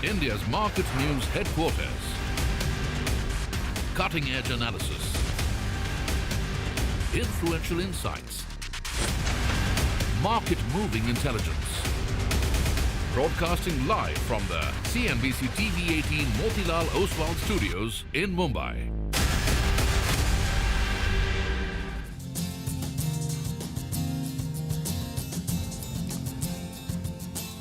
India's market news headquarters. Cutting-edge analysis. Influential insights. Market-moving intelligence. Broadcasting live from the CNBC TV 18 Motilal Oswal studios in Mumbai.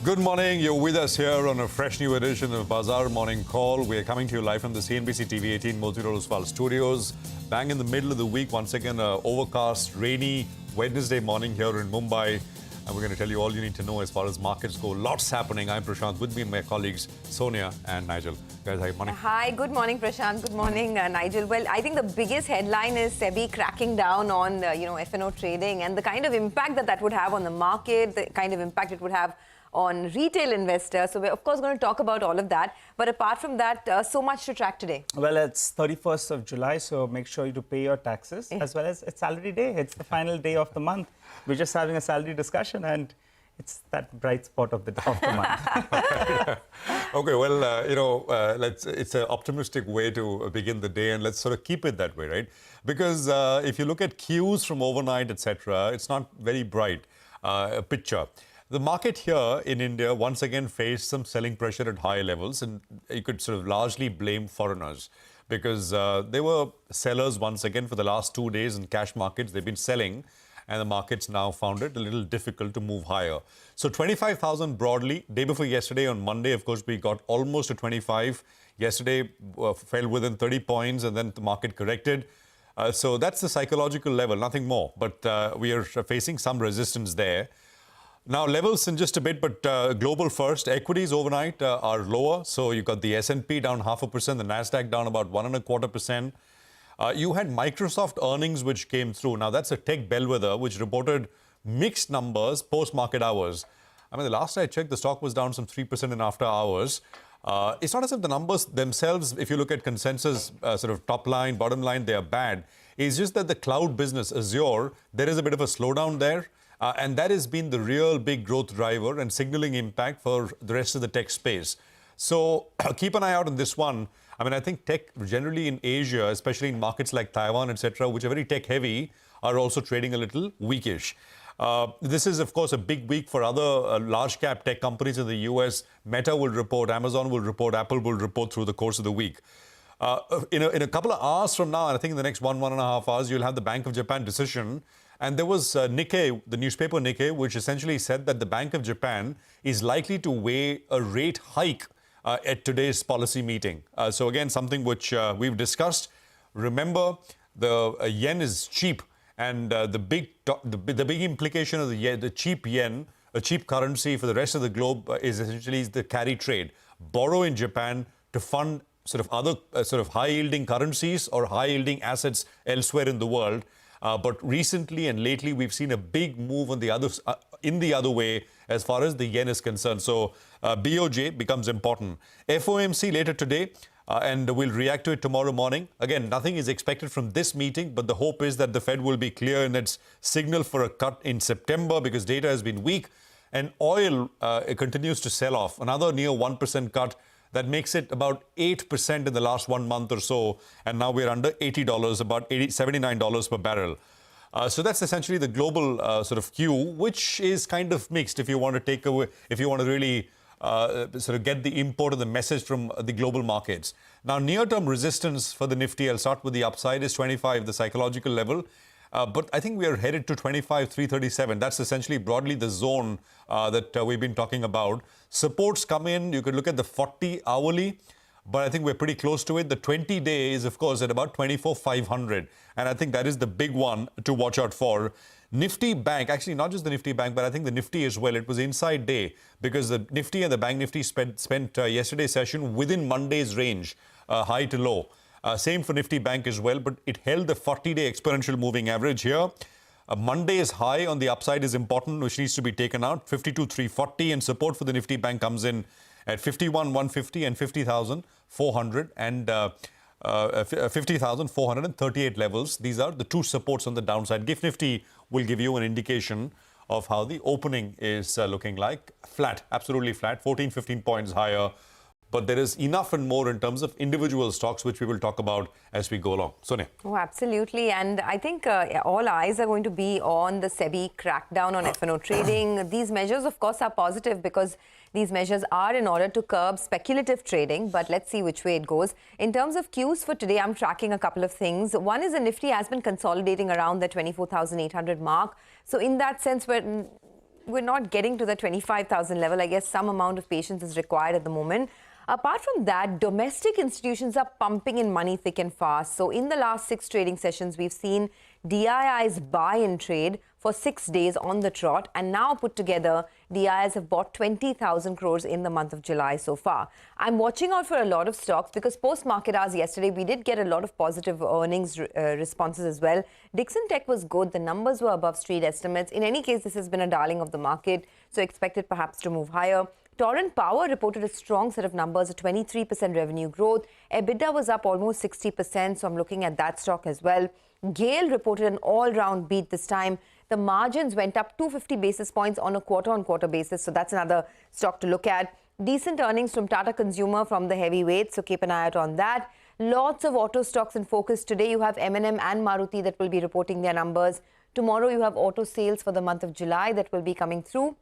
Good morning. You're with us here on a fresh new edition of Bazaar Morning Call. We are coming to you live from the CNBC TV 18 Motilal Oswal studios. Bang in the middle of the week, once again, overcast, rainy Wednesday morning here in Mumbai. And we're going to tell you all you need to know as far as markets go. Lots happening. I'm Prashant, with me and my colleagues Sonia and Nigel. Guys, hi, morning. Hi, good morning, Prashant. Good morning, Nigel. Well, I think the biggest headline is SEBI cracking down on, F&O trading and the kind of impact that would have on the market, the kind of impact it would have on retail investors. So we're, of course, going to talk about all of that. But apart from that, so much to track today. Well, it's 31st of July, so make sure you pay your taxes, as well as it's salary day. It's the final day of the month. We're just having a salary discussion, and it's that bright spot of the month. Okay, well, it's an optimistic way to begin the day, and let's sort of keep it that way, right? Because if you look at cues from overnight, etc., it's not very bright picture. The market here in India once again faced some selling pressure at high levels, and you could sort of largely blame foreigners because they were sellers once again for the last 2 days in cash markets. They've been selling, and the markets now found it a little difficult to move higher. So 25,000 broadly. Day before yesterday on Monday, of course, we got almost to 25. Yesterday fell within 30 points, and then the market corrected. So that's the psychological level, nothing more. But we are facing some resistance there. Now, levels in just a bit, but global first. Equities overnight are lower. So you got the S&P down 0.5%, the Nasdaq down about 1.25%. You had Microsoft earnings which came through. Now, that's a tech bellwether which reported mixed numbers post-market hours. I mean, the last I checked, the stock was down some 3% in after hours. It's not as if the numbers themselves, if you look at consensus, sort of top line, bottom line, they are bad. It's just that the cloud business, Azure, there is a bit of a slowdown there. And that has been the real big growth driver and signaling impact for the rest of the tech space. So keep an eye out on this one. I mean, I think tech generally in Asia, especially in markets like Taiwan, etc., which are very tech heavy, are also trading a little weakish. This is, of course, a big week for other large cap tech companies in the US. Meta will report, Amazon will report, Apple will report through the course of the week. In a couple of hours from now, and I think in the next 1.5 hours, you'll have the Bank of Japan decision. And there was Nikkei, the newspaper Nikkei, which essentially said that the Bank of Japan is likely to weigh a rate hike at today's policy meeting. So again, something which we've discussed. Remember, the yen is cheap, and the big implication of the yen, the cheap yen, a cheap currency for the rest of the globe, is essentially the carry trade. Borrow in Japan to fund sort of other sort of high-yielding currencies or high-yielding assets elsewhere in the world. But recently and lately, we've seen a big move on the in the other way as far as the yen is concerned. So BOJ becomes important. FOMC later today, and we'll react to it tomorrow morning. Again, nothing is expected from this meeting, but the hope is that the Fed will be clear in its signal for a cut in September because data has been weak. And oil continues to sell off. Another near 1% cut. That makes it about 8% in the last 1 month or so. And now we're under $80, about $79 per barrel. So that's essentially the global sort of cue, which is kind of mixed if you want to take away, if you want to really sort of get the import of the message from the global markets. Now, near-term resistance for the Nifty, I'll start with the upside, is 25, the psychological level. But I think we are headed to 25,337. That's essentially broadly the zone that we've been talking about. Supports come in. You could look at the 40 hourly, but I think we're pretty close to it. The 20-day is, of course, at about 24,500. And I think that is the big one to watch out for. Nifty Bank, actually not just the Nifty Bank, but I think the Nifty as well. It was inside day because the Nifty and the Bank Nifty spent yesterday's session within Monday's range, high to low. Same for Nifty Bank as well, but it held the 40-day exponential moving average here. Monday's high on the upside is important, which needs to be taken out, 52,340, and support for the Nifty Bank comes in at 51,150 and 50,400 and 50,438 levels. These are the two supports on the downside. GIFT Nifty will give you an indication of how the opening is looking like. Flat, absolutely flat, 14, 15 points higher. but there is enough and more in terms of individual stocks, which we will talk about as we go along. Sonia. Oh, absolutely. And I think all eyes are going to be on the SEBI crackdown on F&O trading. These measures, of course, are positive because these measures are in order to curb speculative trading, but let's see which way it goes. In terms of cues for today, I'm tracking a couple of things. One is the Nifty has been consolidating around the 24,800 mark. So in that sense, we're not getting to the 25,000 level. I guess some amount of patience is required at the moment. Apart from that, domestic institutions are pumping in money thick and fast. So in the last 6 trading sessions, we've seen DIIs buy and trade for 6 days on the trot. And now put together, DIIs have bought 20,000 crores in the month of July so far. I'm watching out for a lot of stocks because post-market hours yesterday, we did get a lot of positive earnings responses as well. Dixon Tech was good. The numbers were above street estimates. In any case, this has been a darling of the market, so expected perhaps to move higher. Torrent Power reported a strong set of numbers, a 23% revenue growth. EBITDA was up almost 60%, so I'm looking at that stock as well. GAIL reported an all-round beat this time. The margins went up 250 basis points on a quarter-on-quarter basis, so that's another stock to look at. Decent earnings from Tata Consumer from the heavyweights, so keep an eye out on that. Lots of auto stocks in focus. Today you have M&M and Maruti that will be reporting their numbers. Tomorrow you have auto sales for the month of July that will be coming through.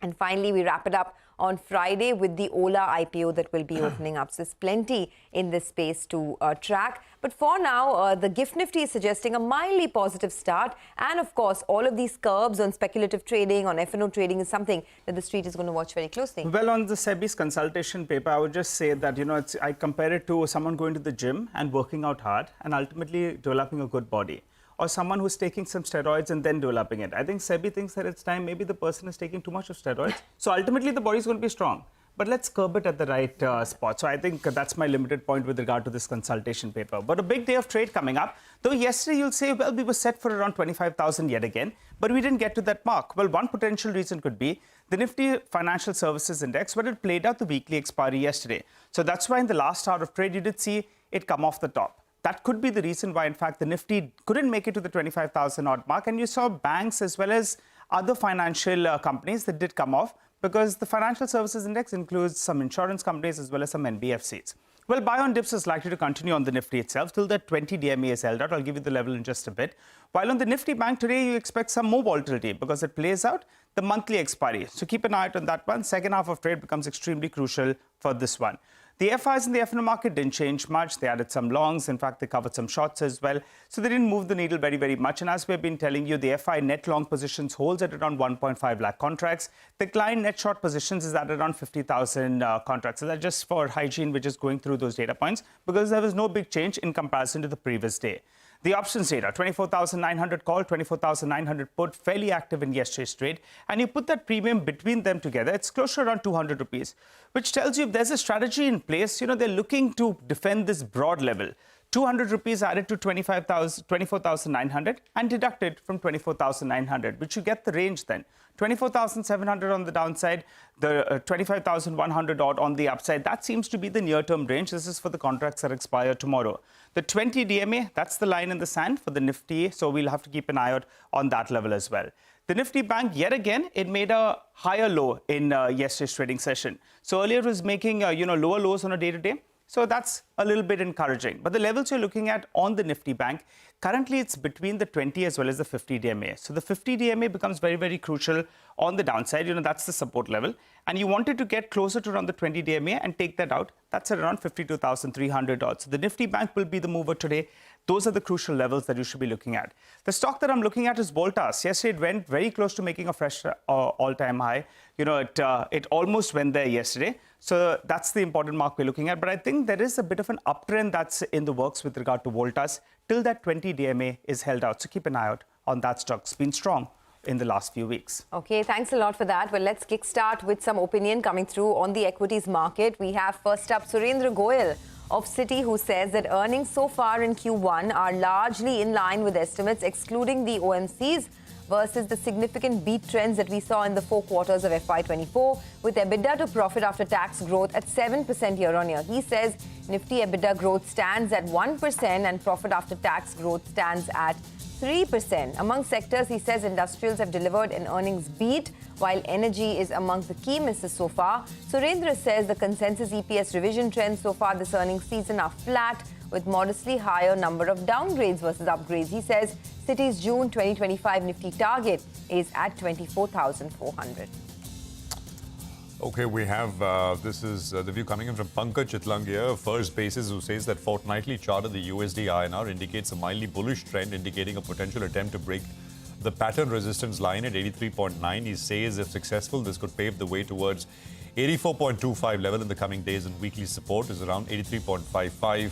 And finally, we wrap it up on Friday with the Ola IPO that will be opening up. So there's plenty in this space to track. But for now, the GIFT Nifty is suggesting a mildly positive start. And of course, all of these curbs on speculative trading, on F&O trading is something that the street is going to watch very closely. Well, on the SEBI's consultation paper, I would just say that, I compare it to someone going to the gym and working out hard and ultimately developing a good body. Or someone who's taking some steroids and then developing it. I think SEBI thinks that it's time maybe the person is taking too much of steroids. So ultimately the body is going to be strong. But let's curb it at the right spot. So I think that's my limited point with regard to this consultation paper. But a big day of trade coming up. Though yesterday you'll say, well, we were set for around 25,000 yet again. But we didn't get to that mark. Well, one potential reason could be the Nifty Financial Services Index, where it played out the weekly expiry yesterday. So that's why in the last hour of trade, you did see it come off the top. That could be the reason why, in fact, the Nifty couldn't make it to the 25,000 odd mark. And you saw banks as well as other financial companies that did come off because the Financial Services Index includes some insurance companies as well as some NBFCs. Well, buy on dips is likely to continue on the Nifty itself till the 20 DMA is held out. I'll give you the level in just a bit. While on the Nifty Bank today, you expect some more volatility because it plays out the monthly expiry. So keep an eye out on that one. Second half of trade becomes extremely crucial for this one. The FIs in the F&O market didn't change much. They added some longs. In fact, they covered some shorts as well. So they didn't move the needle very, very much. And as we've been telling you, the FI net long positions holds at around 1.5 lakh contracts. The client net short positions is at around 50,000 contracts. So that's just for hygiene, which is going through those data points because there was no big change in comparison to the previous day. The options data, 24,900 call, 24,900 put, fairly active in yesterday's trade. And you put that premium between them together, it's close to around 200 rupees, which tells you if there's a strategy in place, they're looking to defend this broad level. 200 rupees added to 24,900 and deducted from 24,900, which you get the range then. 24,700 on the downside, the 25,100 odd on the upside. That seems to be the near-term range. This is for the contracts that expire tomorrow. The 20 DMA, that's the line in the sand for the Nifty, so we'll have to keep an eye out on that level as well. The Nifty Bank, yet again, it made a higher low in yesterday's trading session. So earlier it was making lower lows on a day-to-day. So that's a little bit encouraging. But the levels you're looking at on the Nifty Bank, currently it's between the 20 as well as the 50 DMA. So the 50 DMA becomes very, very crucial on the downside. That's the support level. And you wanted to get closer to around the 20 DMA and take that out. That's at around 52,300 odds. So the Nifty Bank will be the mover today. Those are the crucial levels that you should be looking at. The stock that I'm looking at is Voltas. Yesterday, it went very close to making a fresh all-time high. It almost went there yesterday. So that's the important mark we're looking at. But I think there is a bit of an uptrend that's in the works with regard to Voltas till that 20 DMA is held out. So keep an eye out on that stock. It's been strong in the last few weeks. Okay, thanks a lot for that. Well, let's kickstart with some opinion coming through on the equities market. We have first up Surendra Goyal of Citi, who says that earnings so far in Q1 are largely in line with estimates, excluding the OMCs, versus the significant beat trends that we saw in the 4 quarters of FY24, with EBITDA to profit after tax growth at 7% year-on-year. He says Nifty EBITDA growth stands at 1% and profit after tax growth stands at 3%. Among sectors, he says industrials have delivered an earnings beat, while energy is among the key misses so far. Surendra says the consensus EPS revision trends so far this earnings season are flat, with modestly higher number of downgrades versus upgrades. He says Citi's June 2025 Nifty target is at 24,400. Okay, we have, this is the view coming in from Pankaj Chitlangia, First Basis, who says that fortnightly chart of the USD INR indicates a mildly bullish trend, indicating a potential attempt to break the pattern resistance line at 83.9. He says if successful, this could pave the way towards 84.25 level in the coming days, and weekly support is around 83.55,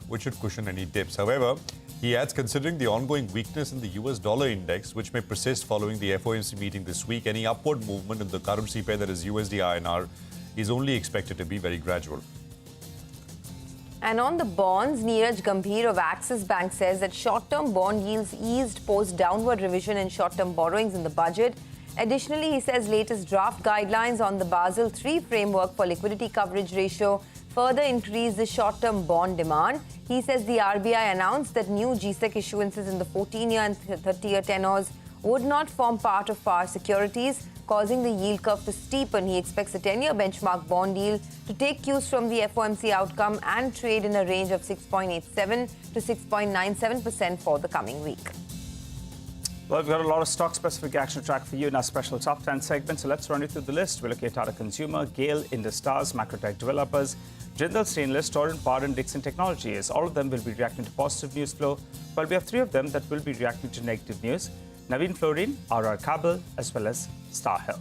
which should cushion any dips. However, he adds, considering the ongoing weakness in the US dollar index, which may persist following the FOMC meeting this week, any upward movement in the currency pair, that is USD INR, is only expected to be very gradual. And on the bonds, Neeraj Gambhir of Axis Bank says that short-term bond yields eased post-downward revision in short-term borrowings in the budget. Additionally, he says latest draft guidelines on the Basel III framework for liquidity coverage ratio further increase the short-term bond demand. He says the RBI announced that new GSEC issuances in the 14-year and 30-year tenors would not form part of par securities, causing the yield curve to steepen. He expects the 10-year benchmark bond yield to take cues from the FOMC outcome and trade in a range of 6.87 to 6.97% for the coming week. Well, we've got a lot of stock-specific action to track for you in our special top 10 segment. So let's run you through the list. We'll look at Tata Consumer, GAIL, Indus Towers, Macrotech Developers, Jindal Stainless, Torrent Power and Dixon Technologies. All of them will be reacting to positive news flow, but we have three of them that will be reacting to negative news. Navin Fluorine, RR Kabel, as well as Star Health.